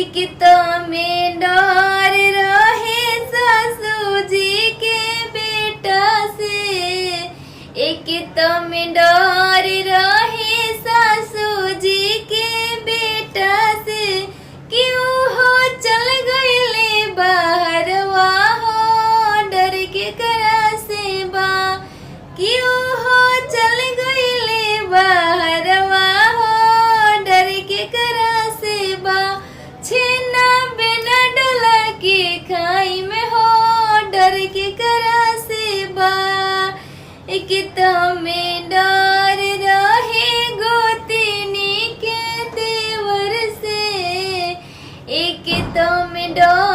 एक तो में डर रहे सासू जी के बेटा से, एक तो में डर रहे सासू जी के बेटा से, क्यों हो चल गईले बाहर हो डर के करा से बा, क्यों हो चल गईले बाहर हो डर के करा से बा, छेना बिना डला के खाई में हो डर के करा से बा, एक तो में डर रहे गोतिनी के देवर से, एक तो में डर